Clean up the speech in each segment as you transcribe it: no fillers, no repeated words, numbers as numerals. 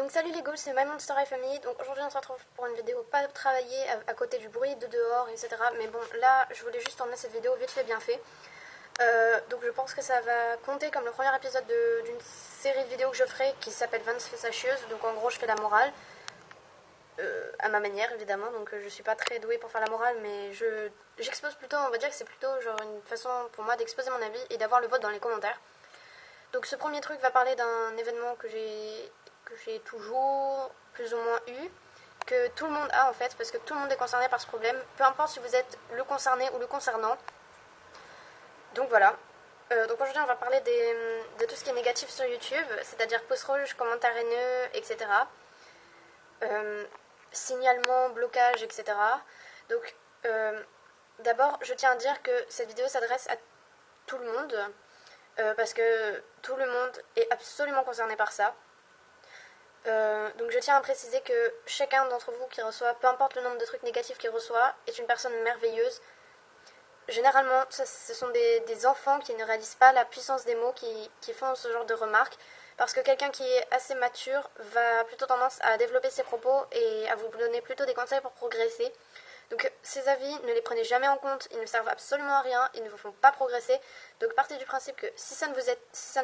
Donc salut les ghouls, c'est My Monster High Family. Donc aujourd'hui on se retrouve pour une vidéo pas travaillée à côté du bruit de dehors, etc. Mais bon là je voulais juste tourner cette vidéo vite fait bien fait. Donc je pense que ça va compter comme le premier épisode d'une série de vidéos que je ferai qui s'appelle Vance fait sa chieuse. Donc en gros je fais la morale. À ma manière évidemment, donc je suis pas très douée pour faire la morale, mais j'expose plutôt, on va dire que c'est plutôt genre une façon pour moi d'exposer mon avis et d'avoir le vote dans les commentaires. Donc ce premier truc va parler d'un événement que j'ai toujours plus ou moins eu, que tout le monde a en fait, parce que tout le monde est concerné par ce problème, peu importe si vous êtes le concerné ou le concernant. Donc voilà. Donc aujourd'hui on va parler de tout ce qui est négatif sur YouTube, c'est-à-dire pouce rouge, commentaires haineux, etc. Signalement, blocage, etc. Donc d'abord je tiens à dire que cette vidéo s'adresse à tout le monde, parce que tout le monde est absolument concerné par ça. Donc je tiens à préciser que chacun d'entre vous qui reçoit, peu importe le nombre de trucs négatifs qu'il reçoit, est une personne merveilleuse. Généralement, ce sont des enfants qui ne réalisent pas la puissance des mots qui font ce genre de remarques, parce que quelqu'un qui est assez mature va plutôt tendance à développer ses propos et à vous donner plutôt des conseils pour progresser. Donc ces avis, ne les prenez jamais en compte, ils ne servent absolument à rien, ils ne vous font pas progresser. Donc partez du principe que si ça ne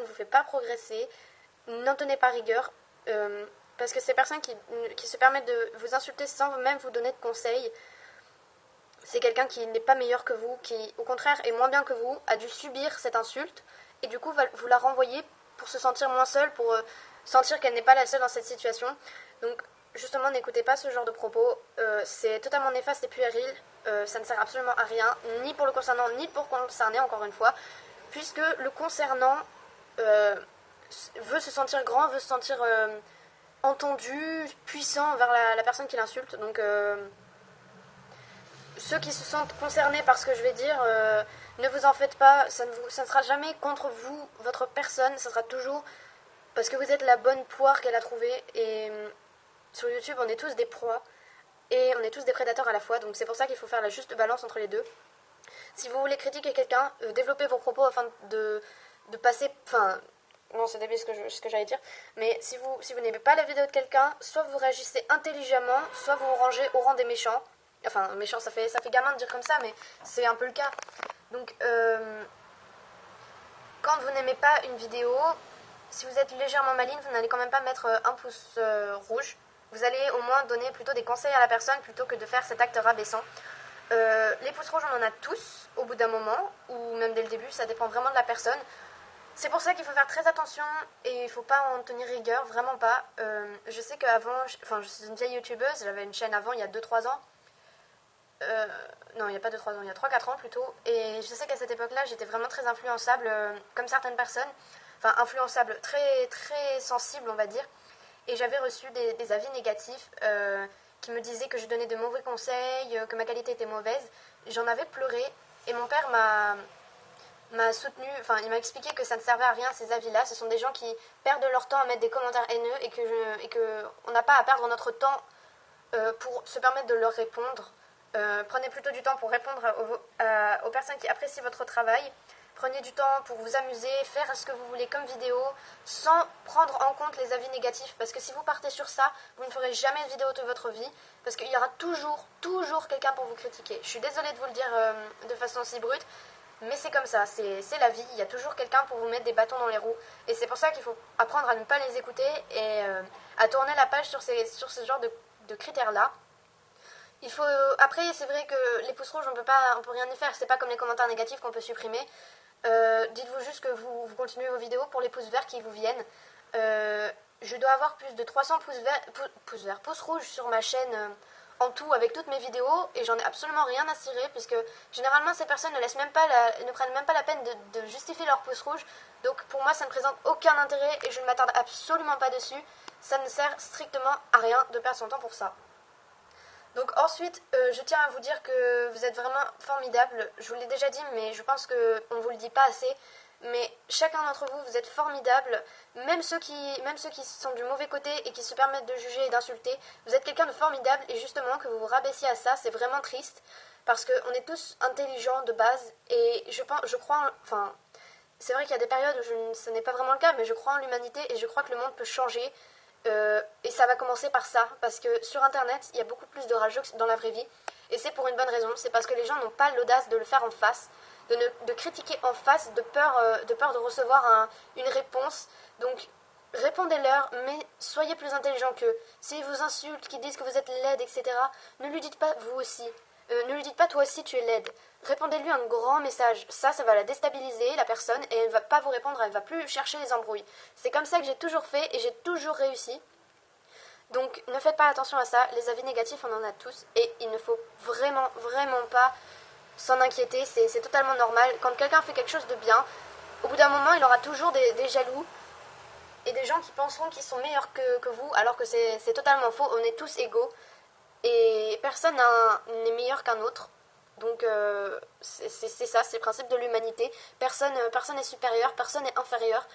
vous fait pas progresser, n'en tenez pas rigueur. Parce que ces personnes qui se permettent de vous insulter sans même vous donner de conseils, c'est quelqu'un qui n'est pas meilleur que vous, qui au contraire est moins bien que vous, a dû subir cette insulte, et du coup va vous la renvoyer pour se sentir moins seule, pour sentir qu'elle n'est pas la seule dans cette situation. Donc justement, n'écoutez pas ce genre de propos, c'est totalement néfaste et puéril, ça ne sert absolument à rien, ni pour le concernant, ni pour le concerner, encore une fois, puisque le concernant veut se sentir grand, veut se sentir entendu, puissant envers la personne qui l'insulte. Donc ceux qui se sentent concernés par ce que je vais dire, ne vous en faites pas, ça ne sera jamais contre vous, votre personne, ça sera toujours parce que vous êtes la bonne poire qu'elle a trouvée. Et sur YouTube, on est tous des proies et on est tous des prédateurs à la fois, donc c'est pour ça qu'il faut faire la juste balance entre les deux. Si vous voulez critiquer quelqu'un, développez vos propos afin de passer... Enfin, non, c'est débile ce que j'allais dire. Mais si vous n'aimez pas la vidéo de quelqu'un, soit vous réagissez intelligemment, soit vous vous rangez au rang des méchants. Enfin, méchant, ça fait gamin de dire comme ça, mais c'est un peu le cas. Donc, quand vous n'aimez pas une vidéo, si vous êtes légèrement maligne, vous n'allez quand même pas mettre un pouce rouge. Vous allez au moins donner plutôt des conseils à la personne plutôt que de faire cet acte rabaissant. Les pouces rouges, on en a tous au bout d'un moment, ou même dès le début, ça dépend vraiment de la personne. C'est pour ça qu'il faut faire très attention et il ne faut pas en tenir rigueur, vraiment pas. Je sais qu'avant, je suis une vieille youtubeuse, j'avais une chaîne avant, il y a 2-3 ans. Non, il n'y a pas 2-3 ans, il y a 3-4 ans plutôt. Et je sais qu'à cette époque-là, j'étais vraiment très influençable, comme certaines personnes. Enfin, influençable, très, très sensible, on va dire. Et j'avais reçu des avis négatifs qui me disaient que je donnais de mauvais conseils, que ma qualité était mauvaise. J'en avais pleuré et mon père m'a soutenu, enfin il m'a expliqué que ça ne servait à rien ces avis-là. Ce sont des gens qui perdent leur temps à mettre des commentaires haineux et que on n'a pas à perdre notre temps pour se permettre de leur répondre. Prenez plutôt du temps pour répondre aux personnes qui apprécient votre travail. Prenez du temps pour vous amuser, faire ce que vous voulez comme vidéo, sans prendre en compte les avis négatifs. Parce que si vous partez sur ça, vous ne ferez jamais de vidéo de votre vie. Parce qu'il y aura toujours quelqu'un pour vous critiquer. Je suis désolée de vous le dire de façon si brute, mais c'est comme ça, c'est la vie. Il y a toujours quelqu'un pour vous mettre des bâtons dans les roues. Et c'est pour ça qu'il faut apprendre à ne pas les écouter et à tourner la page sur ce genre de critères-là. Après, c'est vrai que les pouces rouges, on peut rien y faire. C'est pas comme les commentaires négatifs qu'on peut supprimer. Dites-vous juste que vous continuez vos vidéos pour les pouces verts qui vous viennent. Je dois avoir plus de 300 pouces rouges sur ma chaîne en tout avec toutes mes vidéos et j'en ai absolument rien à cirer puisque généralement ces personnes ne prennent même pas la peine de justifier leur pouce rouge. Donc pour moi ça ne présente aucun intérêt et je ne m'attarde absolument pas dessus. Ça ne sert strictement à rien de perdre son temps pour ça. Donc ensuite, je tiens à vous dire que vous êtes vraiment formidables. Je vous l'ai déjà dit, mais je pense qu'on ne vous le dit pas assez. Mais chacun d'entre vous, vous êtes formidables. Même ceux qui sont du mauvais côté et qui se permettent de juger et d'insulter, vous êtes quelqu'un de formidable. Et justement, que vous vous rabaissiez à ça, c'est vraiment triste. Parce qu'on est tous intelligents de base. Et je crois, enfin, c'est vrai qu'il y a des périodes où ce n'est pas vraiment le cas, mais je crois en l'humanité et je crois que le monde peut changer. Et ça va commencer par ça, parce que sur internet, il y a beaucoup plus de rageux que dans la vraie vie. Et c'est pour une bonne raison, c'est parce que les gens n'ont pas l'audace de le faire en face, de critiquer en face, de peur de recevoir une réponse. Donc répondez-leur, mais soyez plus intelligent qu'eux. S'ils vous insultent, qu'ils disent que vous êtes laide, etc., ne lui dites pas vous aussi. Ne lui dites pas toi aussi tu es laide. Répondez-lui un grand message. Ça va la déstabiliser, la personne, et elle va pas vous répondre, elle va plus chercher les embrouilles. C'est comme ça que j'ai toujours fait et j'ai toujours réussi. Donc ne faites pas attention à ça, les avis négatifs on en a tous et il ne faut vraiment, vraiment pas s'en inquiéter, c'est totalement normal. Quand quelqu'un fait quelque chose de bien, au bout d'un moment il aura toujours des jaloux et des gens qui penseront qu'ils sont meilleurs que vous, alors que c'est totalement faux, on est tous égaux et personne n'est meilleur qu'un autre. Donc c'est ça, c'est le principe de l'humanité. Personne n'est supérieur, personne n'est inférieur.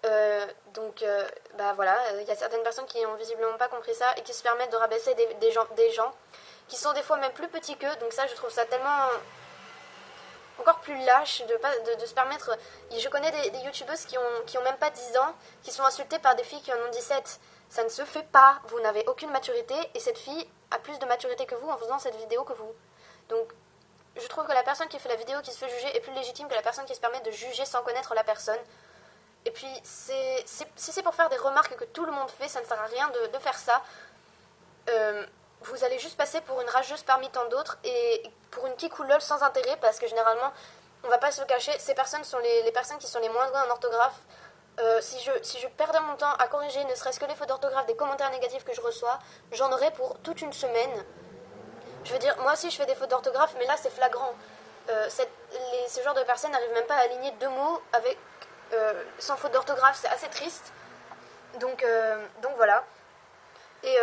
Bah voilà, il y a certaines personnes qui ont visiblement pas compris ça et qui se permettent de rabaisser des gens qui sont des fois même plus petits qu'eux. Donc ça, je trouve ça tellement encore plus lâche de se permettre. Je connais des youtubeuses qui ont même pas 10 ans, qui sont insultées par des filles qui en ont 17. Ça ne se fait pas, vous n'avez aucune maturité et cette fille a plus de maturité que vous en faisant cette vidéo que vous. Donc je trouve que la personne qui fait la vidéo qui se fait juger est plus légitime que la personne qui se permet de juger sans connaître la personne. Et puis, si c'est pour faire des remarques que tout le monde fait, ça ne sert à rien de faire ça. Vous allez juste passer pour une rageuse parmi tant d'autres et pour une kikoulole sans intérêt parce que généralement, on va pas se le cacher, ces personnes sont les personnes qui sont les moins douées en orthographe. Si je perdais mon temps à corriger ne serait-ce que les fautes d'orthographe des commentaires négatifs que je reçois, j'en aurais pour toute une semaine. Je veux dire, moi aussi je fais des fautes d'orthographe, mais là c'est flagrant. Ce genre de personnes n'arrivent même pas à aligner deux mots sans faute d'orthographe, c'est assez triste. Donc voilà. Et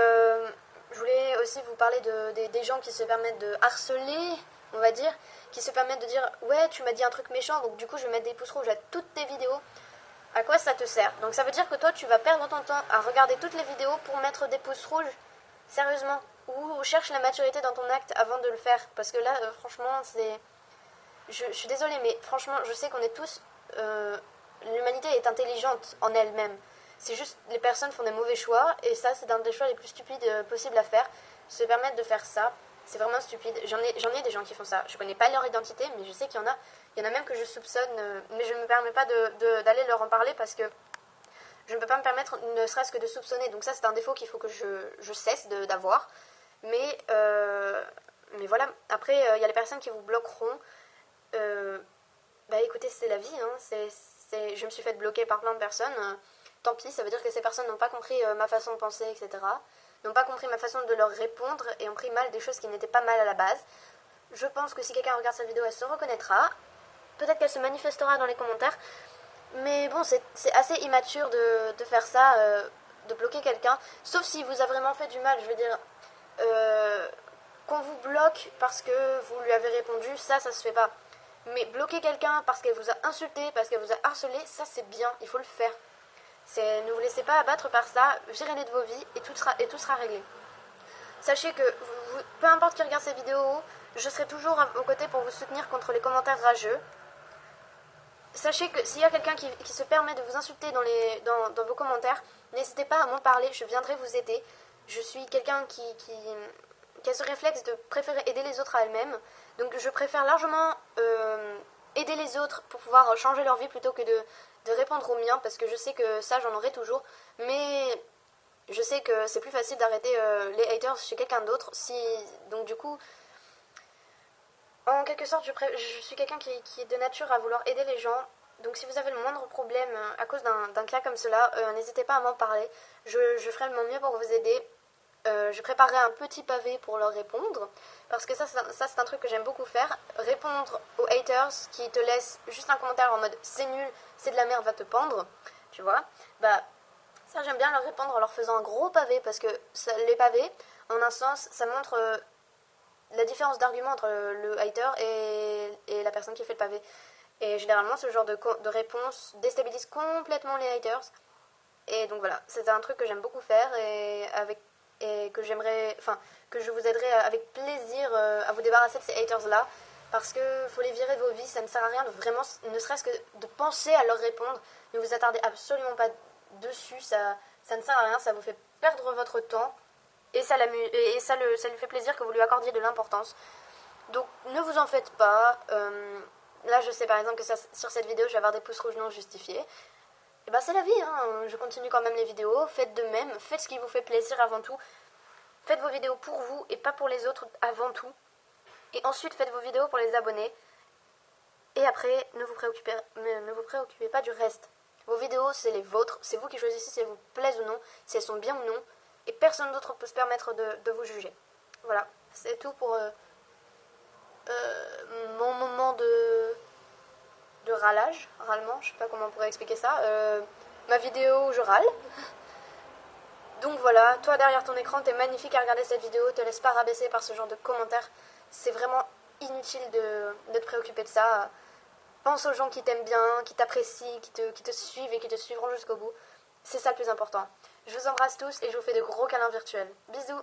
je voulais aussi vous parler des gens qui se permettent de harceler, on va dire, qui se permettent de dire ouais tu m'as dit un truc méchant donc du coup je vais mettre des pouces rouges à toutes tes vidéos. À quoi ça te sert? Donc ça veut dire que toi tu vas perdre ton temps à regarder toutes les vidéos pour mettre des pouces rouges? Sérieusement? Ou cherche la maturité dans ton acte avant de le faire? Parce que là franchement c'est... Je suis désolée mais franchement je sais qu'on est tous... l'humanité est intelligente en elle-même. C'est juste les personnes font des mauvais choix et ça c'est un des choix les plus stupides possibles à faire. Se permettre de faire ça, c'est vraiment stupide. J'en ai des gens qui font ça. Je connais pas leur identité, mais je sais qu'il y en a. Il y en a même que je soupçonne, mais je ne me permets pas d'aller leur en parler parce que je ne peux pas me permettre ne serait-ce que de soupçonner. Donc ça c'est un défaut qu'il faut que je cesse d'avoir. Mais voilà. Après il y a les personnes qui vous bloqueront. Bah écoutez, c'est la vie. Hein. Je me suis fait bloquer par plein de personnes. Tant pis, ça veut dire que ces personnes n'ont pas compris ma façon de penser, etc. N'ont pas compris ma façon de leur répondre et ont pris mal des choses qui n'étaient pas mal à la base. Je pense que si quelqu'un regarde cette vidéo, elle se reconnaîtra. Peut-être qu'elle se manifestera dans les commentaires. Mais bon, c'est assez immature de faire ça, de bloquer quelqu'un. Sauf s'il vous a vraiment fait du mal, je veux dire... qu'on vous bloque parce que vous lui avez répondu, ça se fait pas. Mais bloquer quelqu'un parce qu'elle vous a insulté, parce qu'elle vous a harcelé, ça c'est bien, il faut le faire. Ne vous laissez pas abattre par ça, virez-les de vos vies et tout sera réglé. Sachez que peu importe qui regarde ces vidéos, je serai toujours à vos côtés pour vous soutenir contre les commentaires rageux. Sachez que s'il y a quelqu'un qui se permet de vous insulter dans vos commentaires, n'hésitez pas à m'en parler, je viendrai vous aider. Je suis quelqu'un qui a ce réflexe de préférer aider les autres à elles-mêmes. Donc je préfère largement aider les autres pour pouvoir changer leur vie plutôt que de répondre aux miens, parce que je sais que ça j'en aurai toujours. Mais je sais que c'est plus facile d'arrêter les haters chez quelqu'un d'autre. Donc du coup, en quelque sorte, je suis quelqu'un qui est de nature à vouloir aider les gens. Donc si vous avez le moindre problème à cause d'un cas comme cela, n'hésitez pas à m'en parler. Je ferai mon mieux pour vous aider. Je préparerai un petit pavé pour leur répondre. Parce que ça c'est un truc que j'aime beaucoup faire. Répondre aux haters qui te laissent juste un commentaire en mode c'est nul, c'est de la merde, va te pendre. Tu vois? Bah, ça j'aime bien leur répondre en leur faisant un gros pavé. Parce que les pavés, en un sens, ça montre la différence d'argument entre le hater et la personne qui fait le pavé. Et généralement, ce genre de réponse déstabilise complètement les haters. Et donc voilà, c'est un truc que j'aime beaucoup faire et que que je vous aiderai avec plaisir à vous débarrasser de ces haters-là. Parce que faut les virer de vos vies, ça ne sert à rien de vraiment, ne serait-ce que de penser à leur répondre. Ne vous attardez absolument pas dessus, ça Ça ne sert à rien, ça vous fait perdre votre temps et ça lui fait plaisir que vous lui accordiez de l'importance. Donc ne vous en faites pas. Là je sais par exemple que sur cette vidéo je vais avoir des pouces rouges non justifiés. Et bah c'est la vie, hein. Je continue quand même les vidéos. Faites de même, faites ce qui vous fait plaisir avant tout. Faites vos vidéos pour vous et pas pour les autres avant tout. Et ensuite faites vos vidéos pour les abonnés. Et après ne vous préoccupez pas du reste. Vos vidéos c'est les vôtres, c'est vous qui choisissez si elles vous plaisent ou non, si elles sont bien ou non. Et personne d'autre peut se permettre de vous juger. Voilà, c'est tout pour mon moment de râlement, je sais pas comment on pourrait expliquer ça. Ma vidéo où je râle. Donc voilà, toi derrière ton écran, t'es magnifique à regarder cette vidéo, te laisse pas rabaisser par ce genre de commentaires. C'est vraiment inutile de te préoccuper de ça. Pense aux gens qui t'aiment bien, qui t'apprécient, qui te suivent et qui te suivront jusqu'au bout. C'est ça le plus important. Je vous embrasse tous et je vous fais de gros câlins virtuels. Bisous!